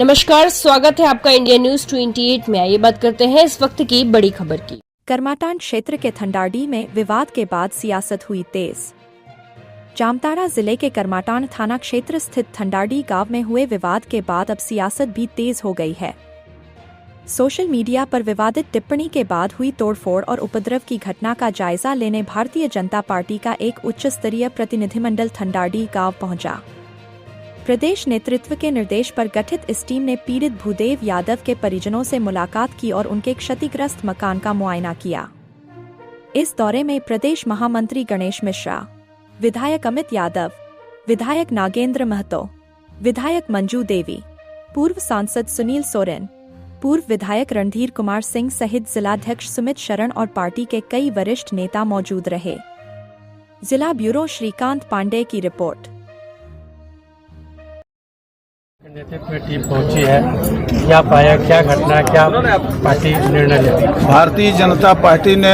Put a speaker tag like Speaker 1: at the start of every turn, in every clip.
Speaker 1: नमस्कार, स्वागत है आपका इंडिया न्यूज 28 में। आइए बात करते हैं इस वक्त की बड़ी खबर की।
Speaker 2: करमाटान क्षेत्र के थंडाडी में विवाद के बाद सियासत हुई तेज। जामताड़ा जिले के करमाटान थाना क्षेत्र स्थित थंडाडी गांव में हुए विवाद के बाद अब सियासत भी तेज हो गई है। सोशल मीडिया पर विवादित टिप्पणी के बाद हुई तोड़फोड़ और उपद्रव की घटना का जायजा लेने भारतीय जनता पार्टी का एक उच्च स्तरीय प्रतिनिधिमंडल थंडाडी गांव पहुंचा। प्रदेश नेतृत्व के निर्देश पर गठित इस टीम ने पीड़ित भूदेव यादव के परिजनों से मुलाकात की और उनके क्षतिग्रस्त मकान का मुआयना किया। इस दौरे में प्रदेश महामंत्री गणेश मिश्रा, विधायक अमित यादव, विधायक नागेंद्र महतो, विधायक मंजू देवी, पूर्व सांसद सुनील सोरेन, पूर्व विधायक रणधीर कुमार सिंह सहित जिलाध्यक्ष सुमित शरण और पार्टी के कई वरिष्ठ नेता मौजूद रहे। जिला ब्यूरो श्रीकांत पांडे की रिपोर्ट।
Speaker 3: नेतृत्व में टीम पहुंची है, क्या पाया, क्या घटना, क्या पार्टी निर्णय लेती?
Speaker 4: भारतीय जनता पार्टी ने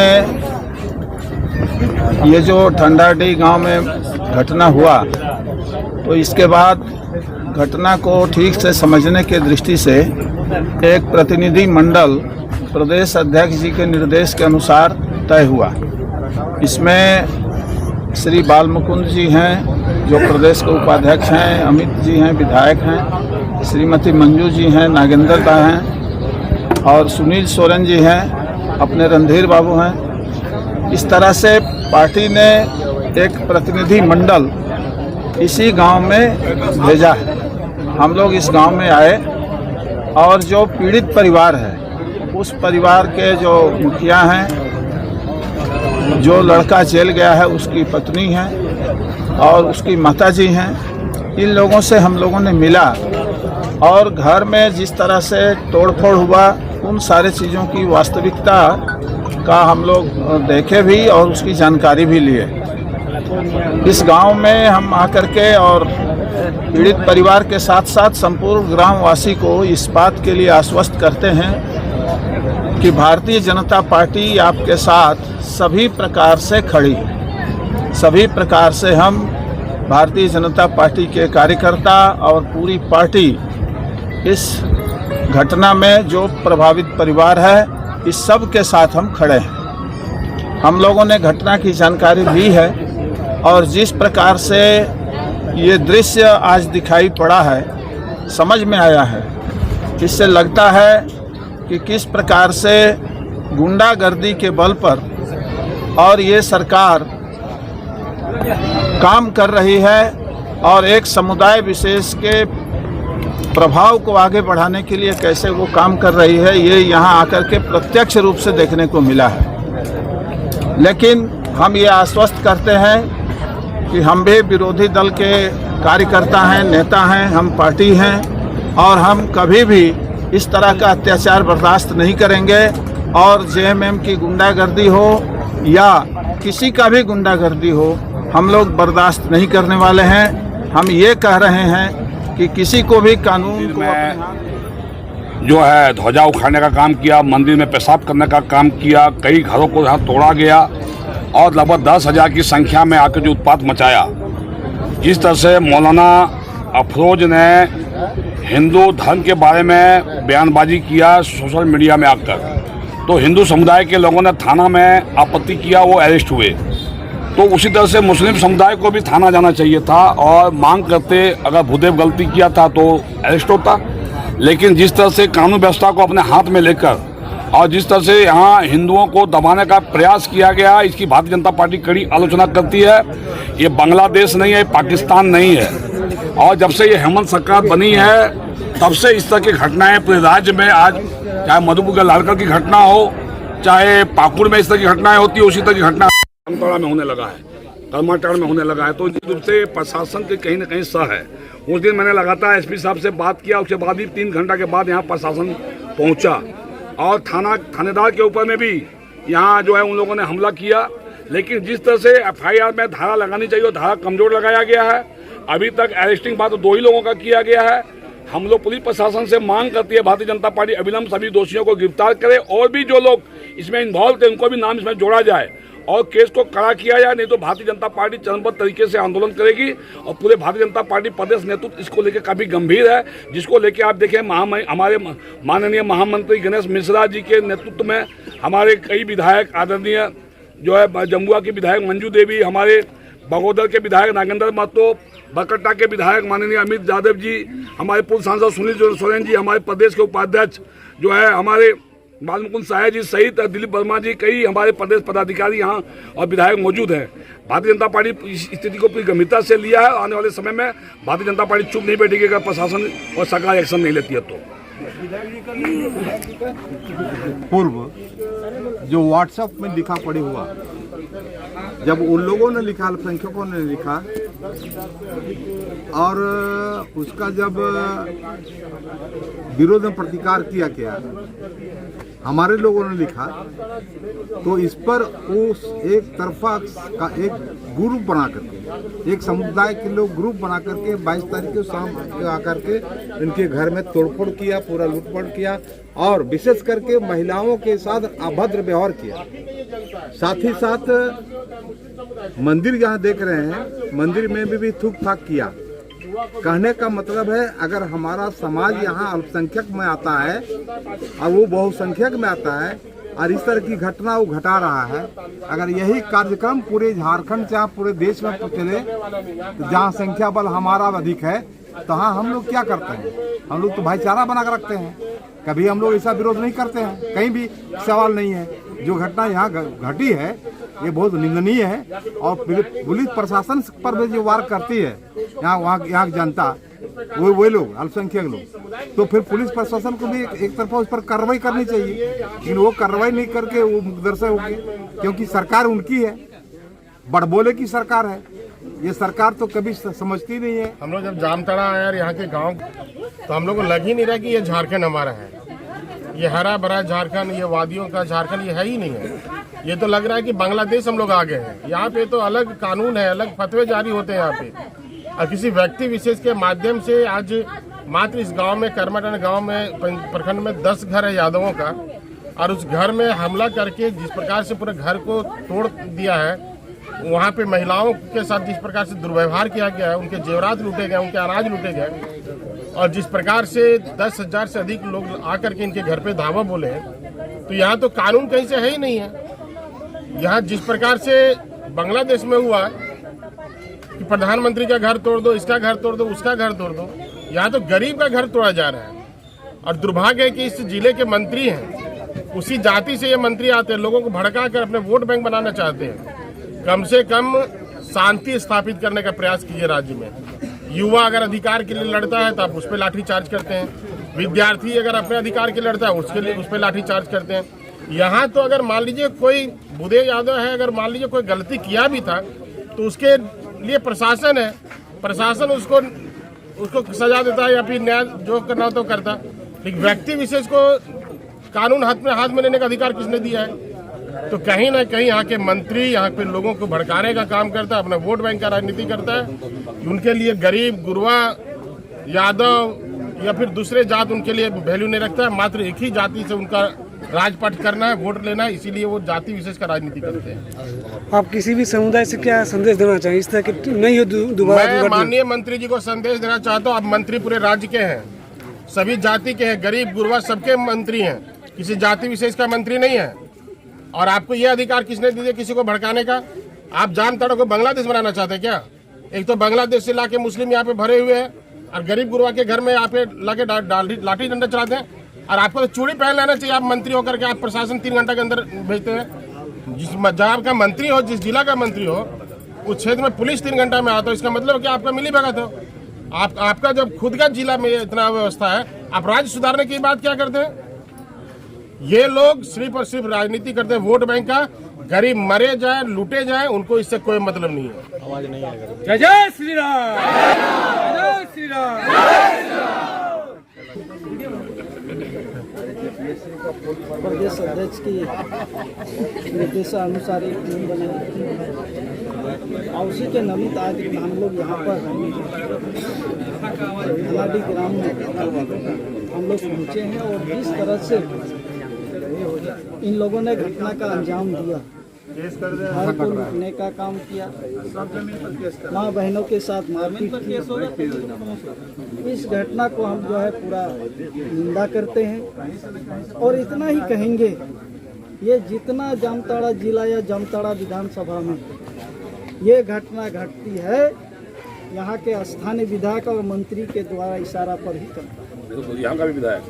Speaker 4: ये जो थंडाडी गांव में घटना हुआ तो इसके बाद घटना को ठीक से समझने के दृष्टि से एक प्रतिनिधि मंडल प्रदेश अध्यक्ष जी के निर्देश के अनुसार तय हुआ। इसमें श्री बालमुकुंद जी हैं जो प्रदेश के उपाध्यक्ष हैं, अमित जी हैं विधायक हैं, श्रीमती मंजू जी हैं, नागेंद्र दा हैं और सुनील सोरेन जी हैं, अपने रणधीर बाबू हैं। इस तरह से पार्टी ने एक प्रतिनिधि मंडल इसी गांव में भेजा है। हम लोग इस गांव में आए और जो पीड़ित परिवार है उस परिवार के जो मुखिया हैं, जो लड़का जेल गया है उसकी पत्नी है और उसकी माताजी हैं, इन लोगों से हम लोगों ने मिला और घर में जिस तरह से तोड़फोड़ हुआ उन सारे चीज़ों की वास्तविकता का हम लोग देखे भी और उसकी जानकारी भी लिए। इस गांव में हम आकर के और पीड़ित परिवार के साथ साथ संपूर्ण ग्रामवासी को इस बात के लिए आश्वस्त करते हैं कि भारतीय जनता पार्टी आपके साथ सभी प्रकार से खड़ी है। सभी प्रकार से हम भारतीय जनता पार्टी के कार्यकर्ता और पूरी पार्टी इस घटना में जो प्रभावित परिवार है इस सब के साथ हम खड़े हैं। हम लोगों ने घटना की जानकारी ली है और जिस प्रकार से ये दृश्य आज दिखाई पड़ा है, समझ में आया है, इससे लगता है कि किस प्रकार से गुंडागर्दी के बल पर और ये सरकार काम कर रही है और एक समुदाय विशेष के प्रभाव को आगे बढ़ाने के लिए कैसे वो काम कर रही है, ये यहाँ आकर के प्रत्यक्ष रूप से देखने को मिला है। लेकिन हम ये आश्वस्त करते हैं कि हम भी विरोधी दल के कार्यकर्ता हैं, नेता हैं, हम पार्टी हैं और हम कभी भी इस तरह का अत्याचार बर्दाश्त नहीं करेंगे और जेएमएम की गुंडागर्दी हो या किसी का भी गुंडागर्दी हो, हम लोग बर्दाश्त नहीं करने वाले हैं। हम ये कह रहे हैं कि किसी को भी कानून को
Speaker 5: जो है ध्वजा उखाड़ने का काम किया, मंदिर में पेशाब करने का काम किया, कई घरों को यहाँ तोड़ा गया और लगभग 10,000 की संख्या में आकर जो उत्पात मचाया। जिस तरह से मौलाना अफरोज ने हिंदू धर्म के बारे में बयानबाजी किया सोशल मीडिया में आकर, तो हिंदू समुदाय के लोगों ने थाना में आपत्ति किया, वो अरेस्ट हुए। तो उसी तरह से मुस्लिम समुदाय को भी थाना जाना चाहिए था और मांग करते, अगर भूदेव गलती किया था तो अरेस्ट होता। लेकिन जिस तरह से कानून व्यवस्था को अपने हाथ में लेकर और जिस तरह से यहाँ हिंदुओं को दबाने का प्रयास किया गया, इसकी भारतीय जनता पार्टी कड़ी आलोचना करती है। ये बांग्लादेश नहीं है, पाकिस्तान नहीं है और जब से ये हेमंत सरकार बनी है तब से इस तरह की घटनाएं पूरे राज्य में, आज चाहे मधुपुर के लालकर की घटना हो, चाहे पाकुड़ में इस तरह की घटनाएं होती है, उसी तरह की घटना जामताड़ा में होने लगा है, करमाटान में होने लगा है। तो निश्चित रूप से प्रशासन के कहीं न कहीं सह है। उस दिन मैंने लगातार एसपी साहब से बात किया, उसके बाद भी 3 घंटा के बाद यहाँ प्रशासन पहुँचा और थानेदार के ऊपर में भी यहाँ जो है उन लोगों ने हमला किया। लेकिन जिस तरह से एफआईआर में धारा लगानी चाहिए, धारा कमजोर लगाया गया है। अभी तक अरेस्टिंग बात 2 ही लोगों का किया गया है। हम लोग पुलिस प्रशासन से मांग करती है भारतीय जनता पार्टी अविलंब सभी दोषियों को गिरफ्तार करे और भी जो लोग इसमें इन्वॉल्व थे उनको भी नाम इसमें जोड़ा जाए और केस को कड़ा किया जाए, नहीं तो भारतीय जनता पार्टी चरणबद्ध तरीके से आंदोलन करेगी। और पूरे भारतीय जनता पार्टी प्रदेश नेतृत्व इसको लेकर काफी गंभीर है, जिसको लेकर आप देखें हमारे माननीय महामंत्री गणेश मिश्रा जी के नेतृत्व में हमारे कई विधायक आदरणीय जो है जमुआ की विधायक मंजू देवी, हमारे बगोदर के विधायक नागेंद्र महतो, बरकट्टा के विधायक माननीय अमित यादव जी, हमारे पूर्व सांसद सुनील सोरेन जी, हमारे प्रदेश के उपाध्यक्ष जो है हमारे बालमुकुंद साय जी सहित दिलीप वर्मा जी, कई हमारे प्रदेश पदाधिकारी यहाँ और विधायक मौजूद हैं। भारतीय जनता पार्टी इस स्थिति को पूरी गंभीरता से लिया है। आने वाले समय में भारतीय जनता पार्टी चुप नहीं बैठेगी अगर प्रशासन और सरकार एक्शन नहीं लेती है तो।
Speaker 6: पूर्व जो व्हाट्सएप में लिखा पढ़ी हुआ, जब उन लोगों ने लिखा, अल्पसंख्यकों ने लिखा, और उसका जब विरोध में प्रतिकार किया गया, हमारे लोगों ने लिखा, तो इस पर उस एक तरफा का एक ग्रुप बना करके, एक समुदाय के लोग ग्रुप बना करके 22 तारीख को शाम आकर के इनके घर में तोड़फोड़ किया, पूरा लूटपाट किया और विशेष करके महिलाओं के साथ अभद्र व्यवहार किया। साथ ही साथ मंदिर यहाँ देख रहे हैं, मंदिर में भी थूक थाक किया। कहने का मतलब है, अगर हमारा समाज यहाँ अल्पसंख्यक में आता है और वो बहुसंख्यक में आता है और इस तरह की घटना वो घटा रहा है, अगर यही कार्यक्रम पूरे झारखंड चाहे पूरे देश में चले, तो जहाँ संख्या बल हमारा अधिक है, तो हाँ हम लोग क्या करते हैं, हम लोग तो भाईचारा बना कर रखते हैं, कभी हम लोग ऐसा विरोध नहीं करते हैं, कहीं भी सवाल नहीं है। जो घटना यहाँ घटी है ये बहुत निंदनीय है और पुलिस प्रशासन पर भी जो वार करती है यहाँ की जनता, वो लोग अल्पसंख्यक लोग, तो फिर पुलिस प्रशासन को भी एक तरफा उस पर कार्रवाई करनी चाहिए, लेकिन वो कार्रवाई नहीं करके वो मुकदर्शा होगी, क्योंकि सरकार उनकी है, बड़बोले की सरकार है, ये सरकार तो कभी समझती नहीं है।
Speaker 7: हम लोग जब जामताड़ा आए यहाँ के गांव, तो हम लोग को लग ही नहीं रहा कि ये झारखंड हमारा है, ये हरा भरा झारखंड, ये वादियों का झारखंड, ये है ही नहीं है। ये तो लग रहा है कि बांग्लादेश हम लोग आ गए हैं। यहाँ पे तो अलग कानून है, अलग फतवे जारी होते हैं यहाँ पे, और किसी व्यक्ति विशेष के माध्यम से आज मात्र इस गांव में, करमाटांड गांव में, प्रखंड में 10 घर है यादवों का, और उस घर में हमला करके जिस प्रकार से पूरे घर को तोड़ दिया है, वहाँ पे महिलाओं के साथ जिस प्रकार से दुर्व्यवहार किया गया है, उनके जेवरात लूटे गए, उनके अनाज लूटे गए, और जिस प्रकार से 10,000 से अधिक लोग आकर के इनके घर पे धावा बोले, तो यहाँ तो कानून कहीं से है ही नहीं है। यहाँ जिस प्रकार से बांग्लादेश में हुआ कि प्रधानमंत्री का घर तोड़ दो, इसका घर तोड़ दो, उसका घर तोड़ दो, यहाँ तो गरीब का घर तोड़ा जा रहा है। और दुर्भाग्य है कि इस जिले के मंत्री हैं, उसी जाति से ये मंत्री आते हैं, लोगों को भड़का कर अपने वोट बैंक बनाना चाहते हैं। कम से कम शांति स्थापित करने का प्रयास कीजिए राज्य में। युवा अगर अधिकार के लिए लड़ता है तो आप उस पर लाठी चार्ज करते हैं, विद्यार्थी अगर अपने अधिकार के लिए लड़ता है उसके लिए उस पर लाठी चार्ज करते हैं। यहाँ तो अगर मान लीजिए कोई बुद्धे यादव है, अगर मान लीजिए कोई गलती किया भी था तो उसके लिए प्रशासन है, प्रशासन उसको सजा देता है या फिर न्याय जो करना हो तो करता, लेकिन व्यक्ति विशेष को कानून हाथ में लेने का अधिकार किसने दिया है? तो कहीं ना कहीं यहाँ के मंत्री यहाँ पे लोगों को भड़काने का काम करता है, अपना वोट बैंक का राजनीति करता है। उनके लिए गरीब, गुरवा, यादव या फिर दूसरे जात उनके लिए वैल्यू नहीं रखता है, मात्र एक ही जाति से उनका राजपाट करना है, वोट लेना है, इसीलिए वो जाति विशेष का राजनीति करते हैं।
Speaker 8: आप किसी भी समुदाय से क्या संदेश देना चाहिए इस तरह की नहीं हो दोबारा?
Speaker 7: मैं माननीय मंत्री जी को संदेश देना चाहता हूँ, आप मंत्री पूरे राज्य के हैं, सभी जाति के हैं, गरीब गुरबा सबके मंत्री हैं, किसी जाति विशेष का मंत्री नहीं है। और आपको यह अधिकार किसने दिया किसी को भड़काने का? आप जामताड़ा को बांग्लादेश बनाना चाहते हैं क्या? एक तो बांग्लादेश से लाके मुस्लिम यहाँ पे भरे हुए हैं और गरीब गुरबा के घर में यहाँ पे लाके लाठी डंडा चलाते हैं, और आपको तो चूड़ी पहन लेना चाहिए। आप मंत्री होकर के आप प्रशासन 3 घंटे के अंदर भेजते हैं। जहाँ आपका मंत्री हो, जिस जिला का मंत्री हो, उस क्षेत्र में पुलिस 3 घंटा में आता हो, इसका मतलब कि आपका मिली भगत हो। आपका जब खुद का जिला में इतना व्यवस्था है, आप राज्य सुधारने की बात क्या करते हैं? ये लोग सिर्फ और सिर्फ राजनीति करते हैं वोट बैंक का। गरीब मरे जाए, लूटे जाए, उनको इससे कोई मतलब नहीं है। आवाज नहीं आएगा।
Speaker 3: जय जय श्री राम, जय श्री राम।
Speaker 9: प्रदेश अध्यक्ष की निर्देशानुसार एक टीम बनाई और उसी के नमित आज हम लोग यहाँ पर धनाडी ग्राम में हम लोग पहुँचे हैं और जिस तरह से इन लोगों ने घटना का अंजाम दिया घर को लूटने का काम किया, माँ बहनों के साथ मारपीट की। इस घटना को हम जो है पूरा निंदा करते हैं और इतना ही कहेंगे, ये जितना जामताड़ा जिला या जामताड़ा विधानसभा में ये घटना घटती है, यहाँ के स्थानीय विधायक और मंत्री के द्वारा इशारा पर ही करता है।
Speaker 5: यहाँ का भी विधायक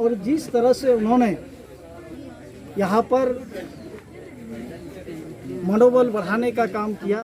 Speaker 9: और जिस तरह से उन्होंने यहाँ पर मनोबल बढ़ाने का काम किया।